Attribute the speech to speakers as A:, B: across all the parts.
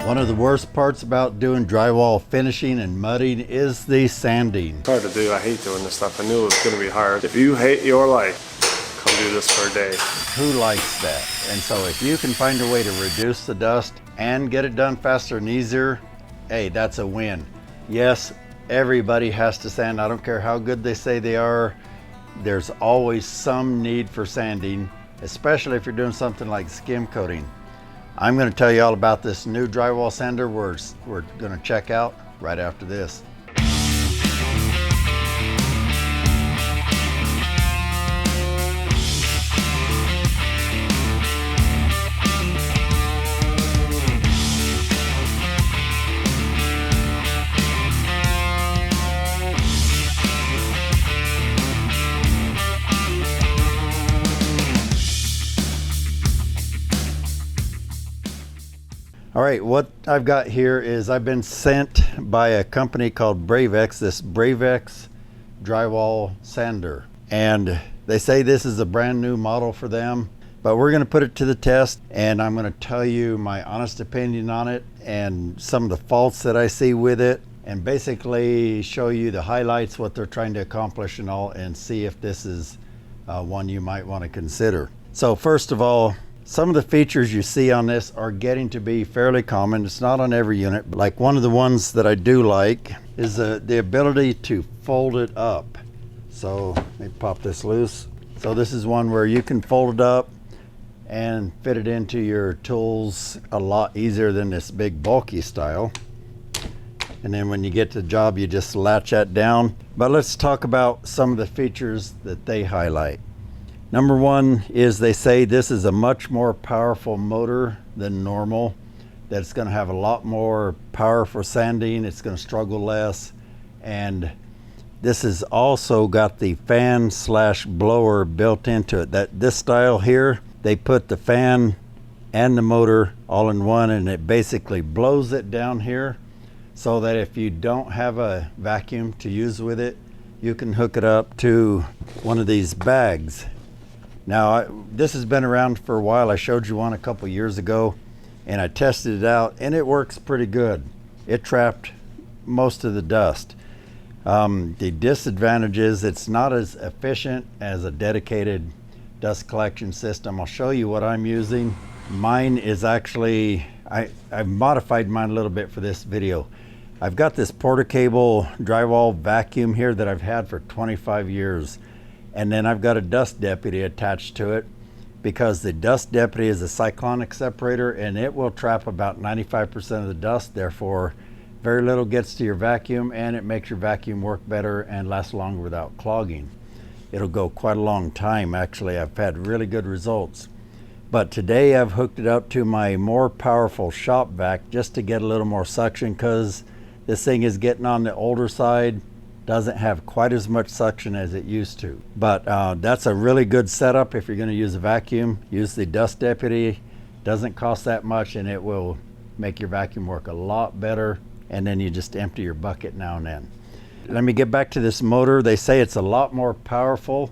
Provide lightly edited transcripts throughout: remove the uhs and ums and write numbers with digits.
A: One of the worst parts about doing drywall finishing and mudding is the sanding.
B: It's hard to do. I hate doing this stuff. I knew it was going to be hard. If you hate your life, come do this for a day.
A: Who likes that? And so if you can find a way to reduce the dust and get it done faster and easier, hey, that's a win. Yes, everybody has to sand. I don't care how good they say they are. There's always some need for sanding, especially if you're doing something like skim coating. I'm going to tell you all about this new drywall sander we're going to check out right after this. All right, what I've got here is I've been sent by a company called Bravex, this Bravex Drywall Sander. And they say this is a brand new model for them, but we're gonna put it to the test and I'm gonna tell you my honest opinion on it and some of the faults that I see with it, and basically show you the highlights, what they're trying to accomplish and all, and see if this is one you might wanna consider. So first of all, some of the features you see on this are getting to be fairly common. It's not on every unit, but like one of the ones that I do like is the ability to fold it up. So let me pop this loose. So this is one where you can fold it up and fit it into your tools a lot easier than this big bulky style. And then when you get to the job, you just latch that down. But let's talk about some of the features that they highlight. Number one is they say this is a much more powerful motor than normal, that it's going to have a lot more power for sanding, it's going to struggle less, and this has also got the fan slash blower built into it. That this style here, they put the fan and the motor all in one, and it basically blows it down here so that if you don't have a vacuum to use with it, you can hook it up to one of these bags. Now, this has been around for a while. I showed you one a couple years ago and I tested it out and it works pretty good. It trapped most of the dust. The disadvantage is it's not as efficient as a dedicated dust collection system. I'll show you what I'm using. Mine is actually, I've modified mine a little bit for this video. I've got this Porta-Cable drywall vacuum here that I've had for 25 years. And then I've got a dust deputy attached to it, because the dust deputy is a cyclonic separator and it will trap about 95% of the dust. Therefore, very little gets to your vacuum and it makes your vacuum work better and last longer without clogging. It'll go quite a long time. Actually, I've had really good results. But today I've hooked it up to my more powerful shop vac just to get a little more suction, because this thing is getting on the older side. Doesn't have quite as much suction as it used to. But that's a really good setup if you're going to use a vacuum. Use the dust deputy. Doesn't cost that much and it will make your vacuum work a lot better. And then you just empty your bucket now and then. Let me get back to this motor. They say it's a lot more powerful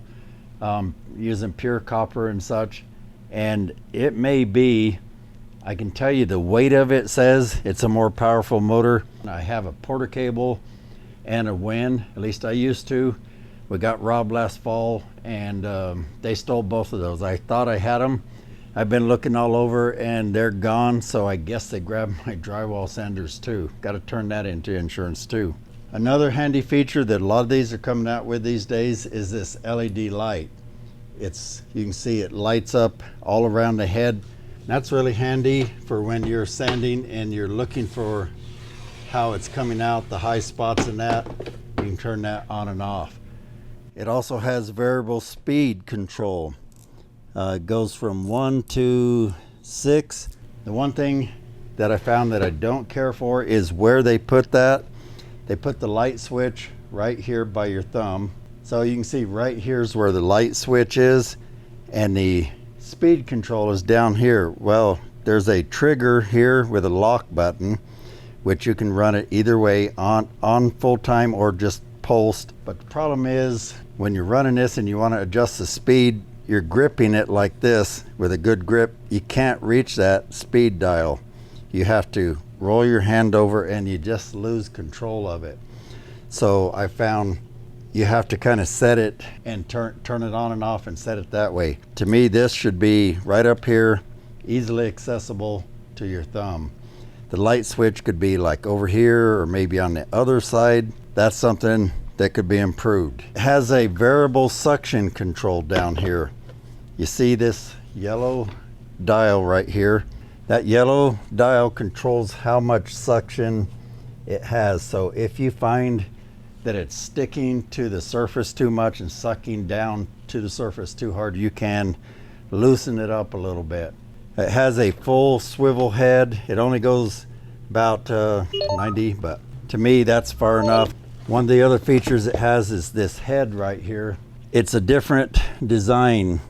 A: using pure copper and such. And it may be, I can tell you the weight of it says it's a more powerful motor. I have a Porta-Cable and a Win, at least I used to. We got robbed last fall and they stole both of those. I thought I had them. I've been looking all over and they're gone, so I guess they grabbed my drywall sanders too. Got to turn that into insurance too. Another handy feature that a lot of these are coming out with these days is this LED light. You can see it lights up all around the head. That's really handy for when you're sanding and you're looking for how it's coming out, the high spots in that. You can turn that on and off. It also has variable speed control. It goes from 1 to 6. The one thing that I found that I don't care for is where they put that. They put the light switch right here by your thumb. So you can see right here's where the light switch is, and the speed control is down here. Well, there's a trigger here with a lock button, which you can run it either way, on full time or just pulsed. But the problem is when you're running this and you want to adjust the speed, you're gripping it like this with a good grip. You can't reach that speed dial. You have to roll your hand over and you just lose control of it. So I found you have to kind of set it and turn it on and off and set it that way. To me, this should be right up here, easily accessible to your thumb. The light switch could be like over here or maybe on the other side. That's something that could be improved. It has a variable suction control down here. You see this yellow dial right here? That yellow dial controls how much suction it has. So if you find that it's sticking to the surface too much and sucking down to the surface too hard, you can loosen it up a little bit. It has a full swivel head. It only goes about 90, but to me that's far enough. One of the other features it has is this head right here. It's a different design.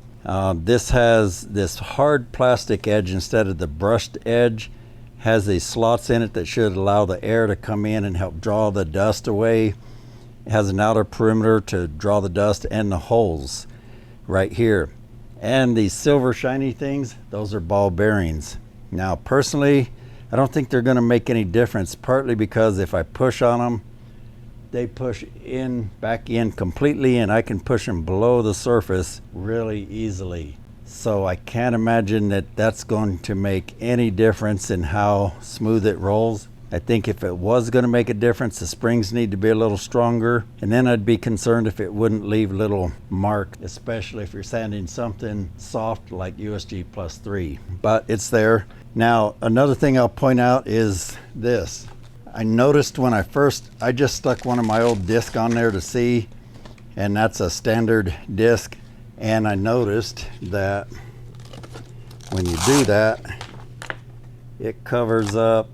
A: This has this hard plastic edge instead of the brushed edge. Has these slots in it that should allow the air to come in and help draw the dust away. It has an outer perimeter to draw the dust and the holes right here. And these silver shiny things, those are ball bearings. Now personally, I don't think they're going to make any difference, partly because if I push on them, they push back in completely, and I can push them below the surface really easily. So I can't imagine that that's going to make any difference in how smooth it rolls. I think if it was going to make a difference, the springs need to be a little stronger, and then I'd be concerned if it wouldn't leave little mark, especially if you're sanding something soft like USG plus 3. But it's there. Now another thing I'll point out is this. I noticed when I just stuck one of my old discs on there to see, and that's a standard disc, and I noticed that when you do that, it covers up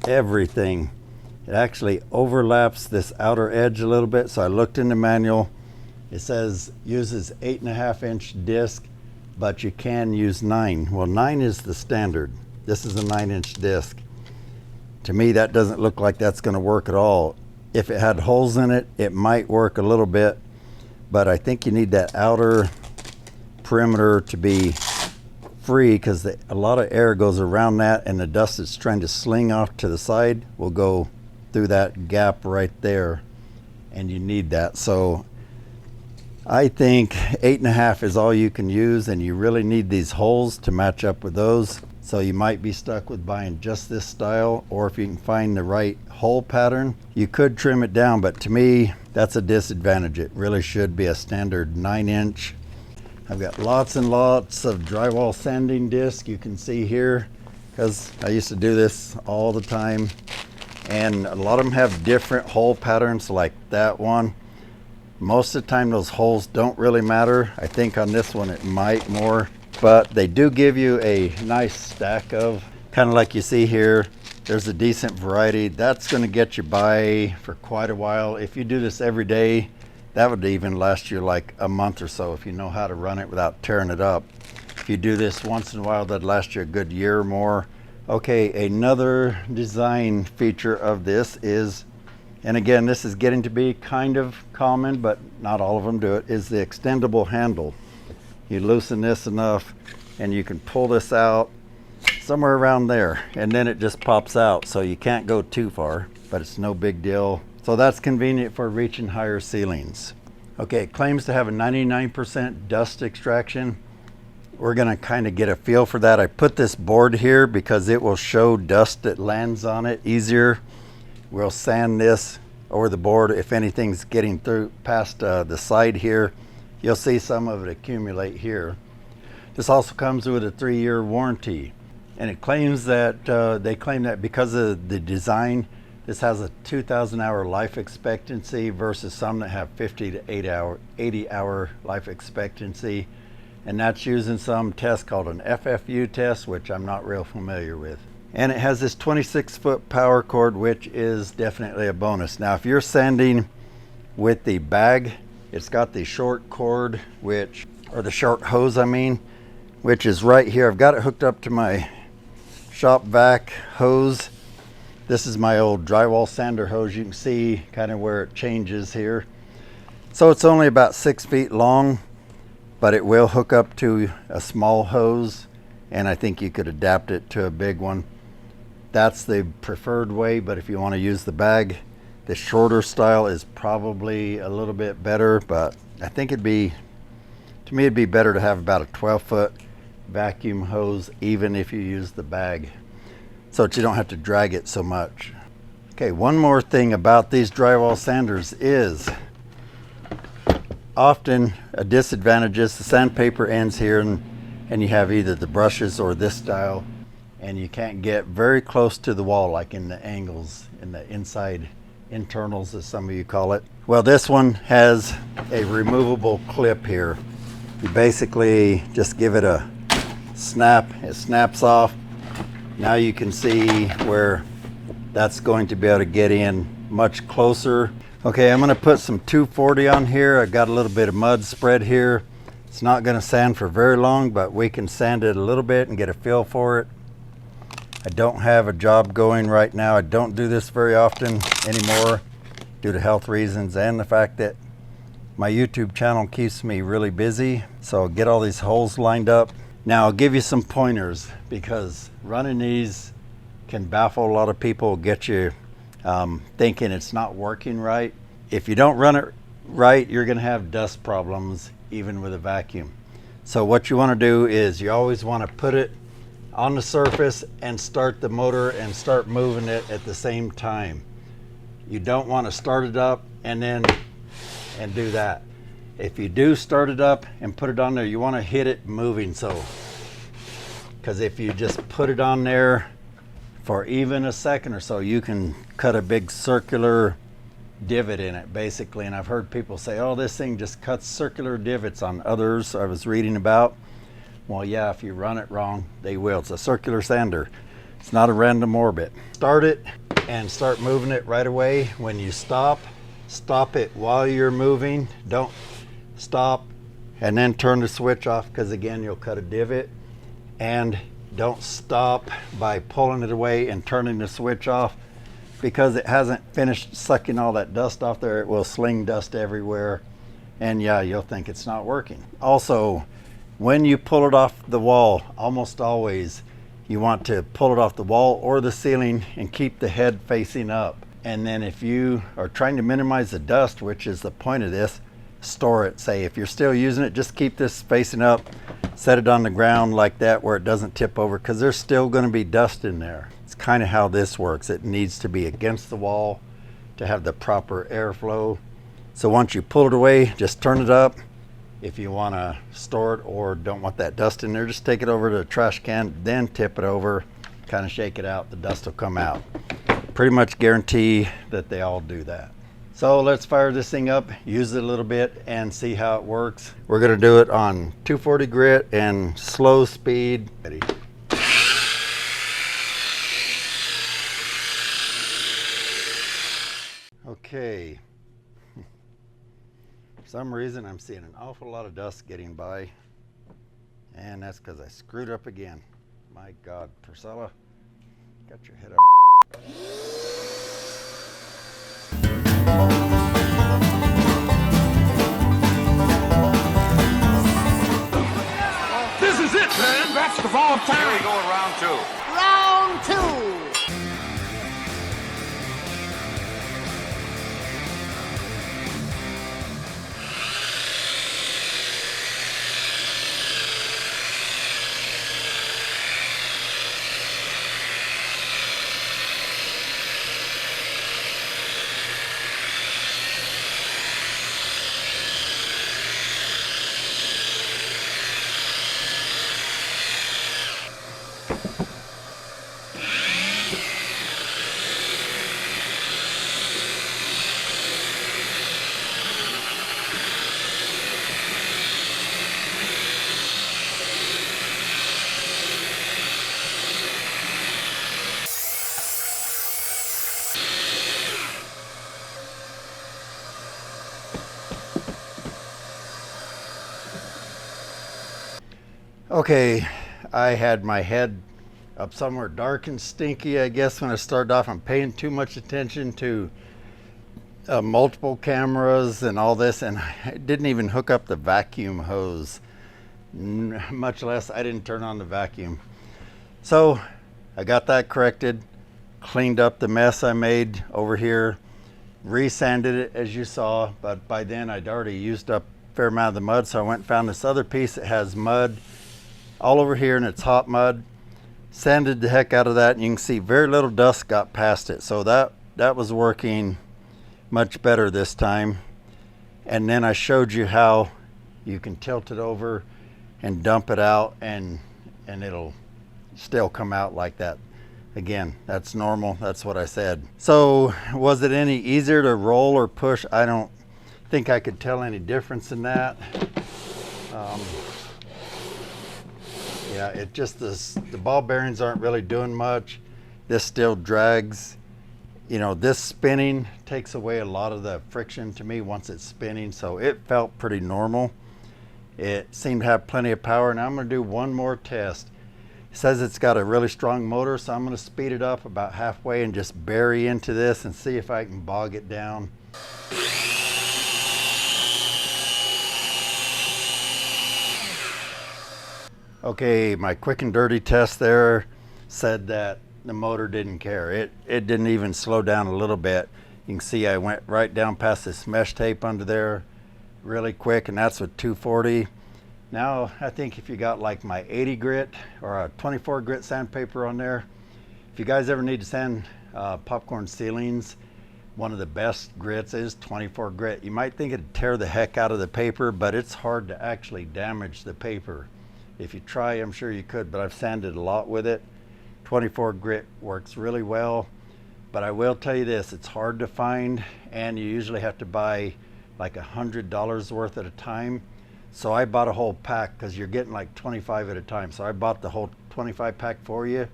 A: everything. It actually overlaps this outer edge a little bit. So I looked in the manual. It says uses 8.5-inch disc, but you can use 9. Well, 9 is the standard. This is a 9-inch disc. To me, that doesn't look like that's going to work at all. If it had holes in it, it might work a little bit, but I think you need that outer perimeter to be free, because a lot of air goes around that, and the dust that's trying to sling off to the side will go through that gap right there, and you need that. So I think 8.5 is all you can use, and you really need these holes to match up with those. So you might be stuck with buying just this style, or if you can find the right hole pattern, you could trim it down, but to me, that's a disadvantage. It really should be a standard 9-inch. I've got lots and lots of drywall sanding discs, you can see here, because I used to do this all the time. And a lot of them have different hole patterns like that one. Most of the time those holes don't really matter. I think on this one it might more. But they do give you a nice stack of, kind of like you see here. There's a decent variety. That's going to get you by for quite a while. If you do this every day, that would even last you like a month or so if you know how to run it without tearing it up. If you do this once in a while, that'd last you a good year or more. Okay, another design feature of this is, and again, this is getting to be kind of common, but not all of them do it, is the extendable handle. You loosen this enough and you can pull this out somewhere around there, and then it just pops out, so you can't go too far, but it's no big deal. So that's convenient for reaching higher ceilings. Okay, it claims to have a 99% dust extraction. We're gonna kind of get a feel for that. I put this board here because it will show dust that lands on it easier. We'll sand this over the board. If anything's getting through past the side here, you'll see some of it accumulate here. This also comes with a 3-year warranty, and it claims that they claim that because of the design, this has a 2,000 hour life expectancy versus some that have 50 to 80 hour life expectancy, and that's using some test called an FFU test, which I'm not real familiar with. And it has this 26-foot power cord, which is definitely a bonus. Now, if you're sanding with the bag, it's got the short cord, or the short hose, which is right here. I've got it hooked up to my shop vac hose. This is my old drywall sander hose. You can see kind of where it changes here. So it's only about 6 feet long, but it will hook up to a small hose, and I think you could adapt it to a big one. that's the preferred way, but if you want to use the bag, the shorter style is probably a little bit better, but I think to me it'd be better to have about a 12-foot vacuum hose, even if you use the bag, so that you don't have to drag it so much. Okay, one more thing about these drywall sanders is often a disadvantage is the sandpaper ends here, and you have either the brushes or this style, and you can't get very close to the wall, like in the angles, in the inside internals, as some of you call it. Well, this one has a removable clip here. You basically just give it a snap, it snaps off. Now you can see where that's going to be able to get in much closer. Okay, I'm going to put some 240 on here. I got a little bit of mud spread here. It's not going to sand for very long, but we can sand it a little bit and get a feel for it. I don't have a job going right now. I don't do this very often anymore due to health reasons and the fact that my YouTube channel keeps me really busy. So I'll get all these holes lined up. Now I'll give you some pointers, because running these can baffle a lot of people, get you thinking it's not working right. If you don't run it right, you're going to have dust problems even with a vacuum. So what you want to do is you always want to put it on the surface and start the motor and start moving it at the same time. You don't want to start it up and do that. If you do start it up and put it on there, you want to hit it moving, so because if you just put it on there for even a second or so, you can cut a big circular divot in it, basically. And I've heard people say, oh, this thing just cuts circular divots on others I was reading about. Well, yeah, if you run it wrong, they will. It's a circular sander. It's not a random orbit. Start it and start moving it right away. When you stop it while you're moving. Don't stop and then turn the switch off, because again, you'll cut a divot. And don't stop by pulling it away and turning the switch off, because it hasn't finished sucking all that dust off there. It will sling dust everywhere, and yeah, you'll think it's not working. Also, when you pull it off the wall, almost always you want to pull it off the wall or the ceiling and keep the head facing up. And then if you are trying to minimize the dust, which is the point of this, store it. Say if you're still using it, just keep this facing up, set it on the ground like that where it doesn't tip over, because there's still going to be dust in there. It's kind of how this works. It needs to be against the wall to have the proper airflow. So once you pull it away, just turn it up. If you want to store it or don't want that dust in there, just take it over to the trash can, then tip it over, kind of shake it out, the dust will come out. Pretty much guarantee that they all do that. So let's fire this thing up, use it a little bit, and see how it works. We're going to do it on 240 grit and slow speed. Ready. Okay. For some reason, I'm seeing an awful lot of dust getting by, and that's because I screwed up again. My God, Priscilla, got your head up.
C: This is it, man. That's the ball of time.
D: Here we go in round two.
C: Round two.
A: Okay, I had my head up somewhere dark and stinky, I guess, when I started off. I'm paying too much attention to multiple cameras and all this, and I didn't even hook up the vacuum hose, much less I didn't turn on the vacuum. So I got that corrected. cleaned up the mess I made over here, resanded it as you saw, but by then I'd already used up a fair amount of the mud, so I went and found this other piece that has mud all over here and it's hot mud. Sanded the heck out of that, and you can see very little dust got past it, so that was working much better this time. And then I showed you how you can tilt it over and dump it out, and it'll still come out like that. Again, that's normal. That's what I said. So was it any easier to roll or push? I don't think I could tell any difference in that. Yeah, it just, the ball bearings aren't really doing much. This still drags. You know, this spinning takes away a lot of the friction to me once it's spinning, so it felt pretty normal. It seemed to have plenty of power. Now I'm going to do one more test. It says it's got a really strong motor, so I'm going to speed it up about halfway and just bury into this and see if I can bog it down. Okay, my quick and dirty test there said that the motor didn't care. It didn't even slow down a little bit. You can see I went right down past this mesh tape under there really quick, and that's with 240. Now I think if you got like my 80 grit or a 24 grit sandpaper on there, if you guys ever need to sand popcorn ceilings, one of the best grits is 24 grit. You might think it'd tear the heck out of the paper, but it's hard to actually damage the paper. If you try, I'm sure you could, but I've sanded a lot with it. 24 grit works really well, but I will tell you this, it's hard to find, and you usually have to buy like $100 worth at a time. So I bought a whole pack because you're getting like 25 at a time. So I bought the whole 25 pack for you.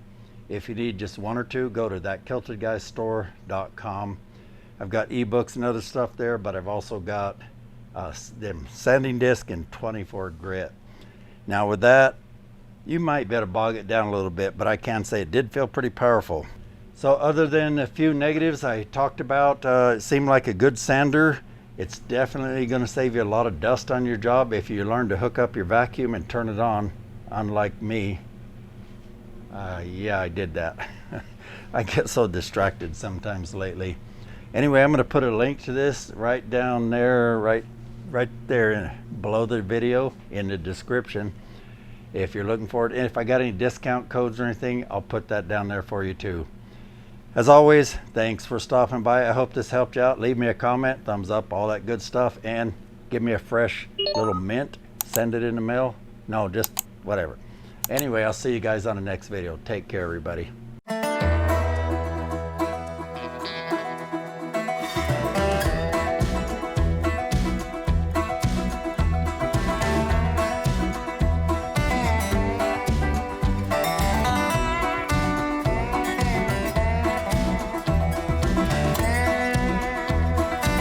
A: If you need just one or two, go to thatkiltedguysstore.com. I've got ebooks and other stuff there, but I've also got them sanding disc and 24 grit. Now with that, you might better bog it down a little bit, but I can say it did feel pretty powerful. So other than a few negatives I talked about, it seemed like a good sander. It's definitely going to save you a lot of dust on your job if you learn to hook up your vacuum and turn it on, unlike me. Yeah, I did that. I get so distracted sometimes lately. Anyway, I'm going to put a link to this right down there, right there below the video in the description if you're looking for it. And if I got any discount codes or anything, I'll put that down there for you too. As always, thanks for stopping by. I hope this helped you out. Leave me a comment, thumbs up, all that good stuff, and give me a fresh little mint. Send it in the mail. No, just whatever. Anyway, I'll see you guys on the next video. Take care, everybody.